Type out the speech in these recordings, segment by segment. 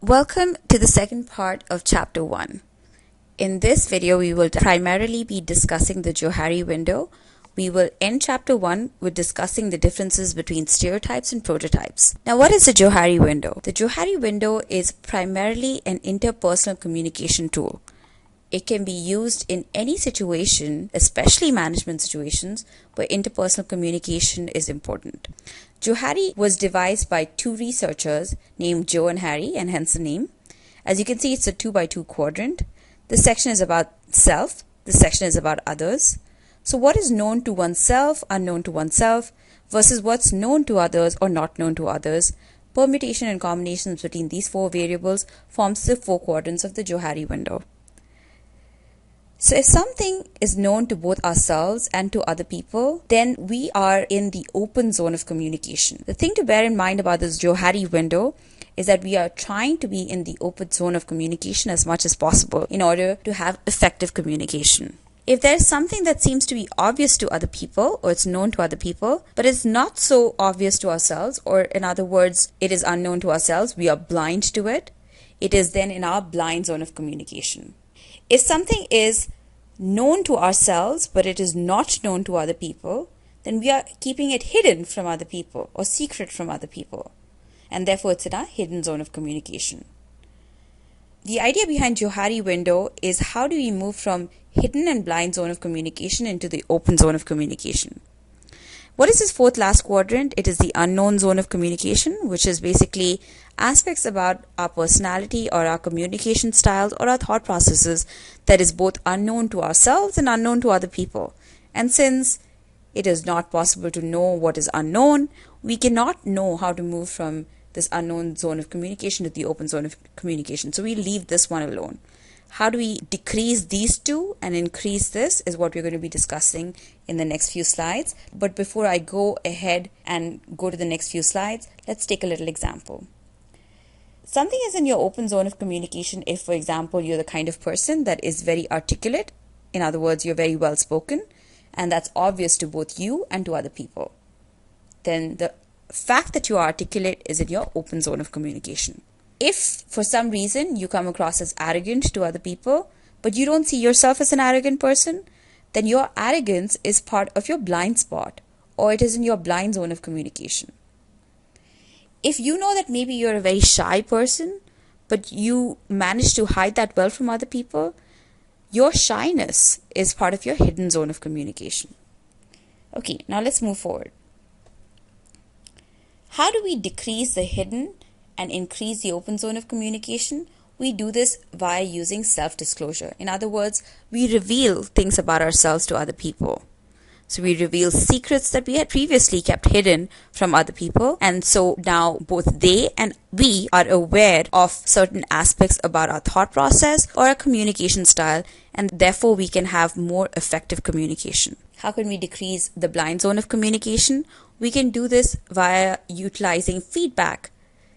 Welcome to the second part of Chapter 1. In this video, we will primarily be discussing the Johari window. We will end Chapter 1 with discussing the differences between stereotypes and prototypes. Now, what is the Johari window? The Johari window is primarily an interpersonal communication tool. It can be used in any situation, especially management situations, where interpersonal communication is important. Johari was devised by two researchers named Joe and Harry, and hence the name. As you can see, it's a 2x2 quadrant. This section is about self. This section is about others. So what is known to oneself, unknown to oneself, versus what's known to others or not known to others. Permutation and combinations between these four variables forms the four quadrants of the Johari window. So if something is known to both ourselves and to other people, then we are in the open zone of communication. The thing to bear in mind about this Johari window is that we are trying to be in the open zone of communication as much as possible in order to have effective communication. If there is something that seems to be obvious to other people or it's known to other people, but it's not so obvious to ourselves, or in other words, it is unknown to ourselves, we are blind to it, it is then in our blind zone of communication. If something is known to ourselves, but it is not known to other people, then we are keeping it hidden from other people or secret from other people. And therefore, it's in our hidden zone of communication. The idea behind Johari window is how do we move from hidden and blind zone of communication into the open zone of communication. What is this fourth last quadrant? It is the unknown zone of communication, which is basically aspects about our personality or our communication styles or our thought processes that is both unknown to ourselves and unknown to other people. And since it is not possible to know what is unknown, we cannot know how to move from this unknown zone of communication to the open zone of communication. So we leave this one alone. How do we decrease these two and increase this is what we're going to be discussing in the next few slides. But before I go ahead and go to the next few slides, let's take a little example. Something is in your open zone of communication if, for example, you're the kind of person that is very articulate. In other words, you're very well spoken, and that's obvious to both you and to other people. Then the fact that you are articulate is in your open zone of communication. If for some reason you come across as arrogant to other people, but you don't see yourself as an arrogant person, then your arrogance is part of your blind spot, or it is in your blind zone of communication. If you know that maybe you're a very shy person, but you manage to hide that well from other people, your shyness is part of your hidden zone of communication. Okay, now let's move forward. How do we decrease the hidden and increase the open zone of communication? We do this via using self-disclosure. In other words, we reveal things about ourselves to other people. So we reveal secrets that we had previously kept hidden from other people. And so now both they and we are aware of certain aspects about our thought process or our communication style, and therefore we can have more effective communication. How can we decrease the blind zone of communication? We can do this via utilizing feedback.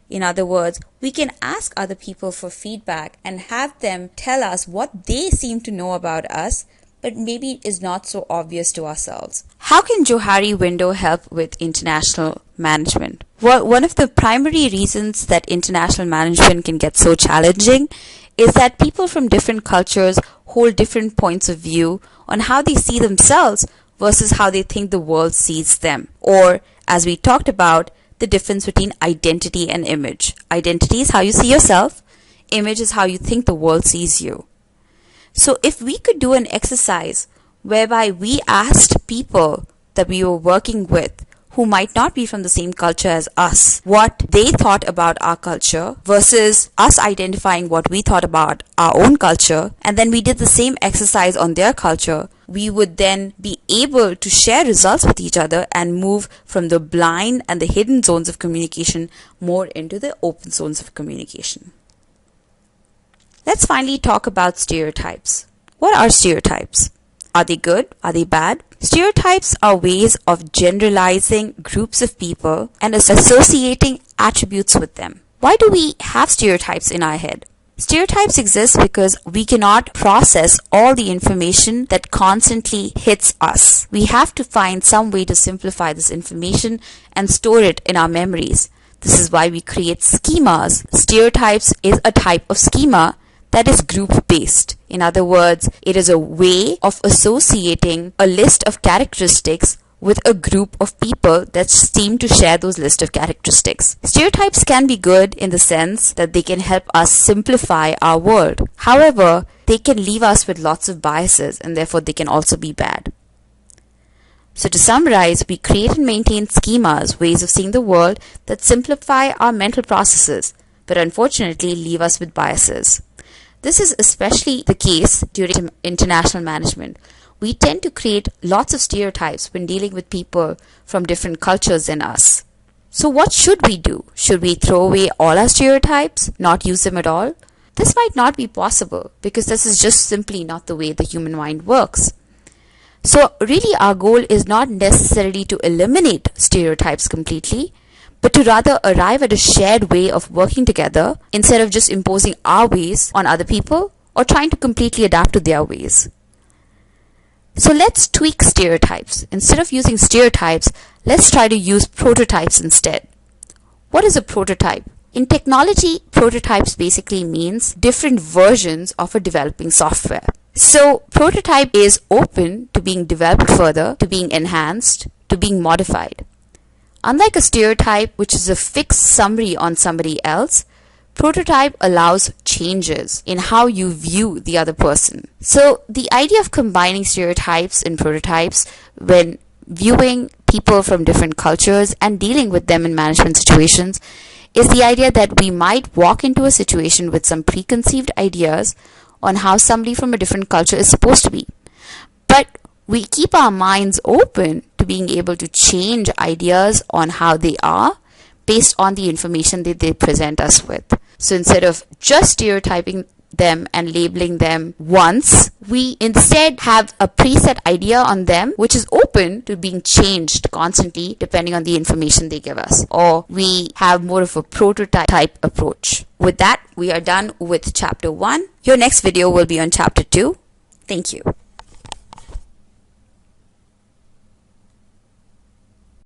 In other words, we can ask other people for feedback and have them tell us what they seem to know about us, but maybe is not so obvious to ourselves. How can Johari window help with international management? Well, one of the primary reasons that international management can get so challenging is that people from different cultures hold different points of view on how they see themselves versus how they think the world sees them. Or, as we talked about, the difference between identity and image. Identity is how you see yourself. Image is how you think the world sees you. So if we could do an exercise whereby we asked people that we were working with who might not be from the same culture as us, what they thought about our culture versus us identifying what we thought about our own culture, and then we did the same exercise on their culture, we would then be able to share results with each other and move from the blind and the hidden zones of communication more into the open zones of communication. Let's finally talk about stereotypes. What are stereotypes? Are they good? Are they bad? Stereotypes are ways of generalizing groups of people and associating attributes with them. Why do we have stereotypes in our head? Stereotypes exist because we cannot process all the information that constantly hits us. We have to find some way to simplify this information and store it in our memories. This is why we create schemas. Stereotypes is a type of schema that is group-based. In other words, it is a way of associating a list of characteristics with a group of people that seem to share those list of characteristics. Stereotypes can be good in the sense that they can help us simplify our world. However, they can leave us with lots of biases, and therefore they can also be bad. So to summarize, we create and maintain schemas, ways of seeing the world that simplify our mental processes, but unfortunately leave us with biases. This is especially the case during international management. We tend to create lots of stereotypes when dealing with people from different cultures than us. So what should we do? Should we throw away all our stereotypes, not use them at all? This might not be possible because this is just simply not the way the human mind works. So really our goal is not necessarily to eliminate stereotypes completely, but to rather arrive at a shared way of working together instead of just imposing our ways on other people or trying to completely adapt to their ways. So let's tweak stereotypes. Instead of using stereotypes, let's try to use prototypes instead. What is a prototype? In technology, prototypes basically means different versions of a developing software. So prototype is open to being developed further, to being enhanced, to being modified. Unlike a stereotype, which is a fixed summary on somebody else, prototype allows changes in how you view the other person. So the idea of combining stereotypes and prototypes when viewing people from different cultures and dealing with them in management situations is the idea that we might walk into a situation with some preconceived ideas on how somebody from a different culture is supposed to be. But we keep our minds open to being able to change ideas on how they are based on the information that they present us with. So instead of just stereotyping them and labeling them once, we instead have a preset idea on them which is open to being changed constantly depending on the information they give us. Or we have more of a prototype approach. With that, we are done with chapter 1. Your next video will be on chapter 2. Thank you.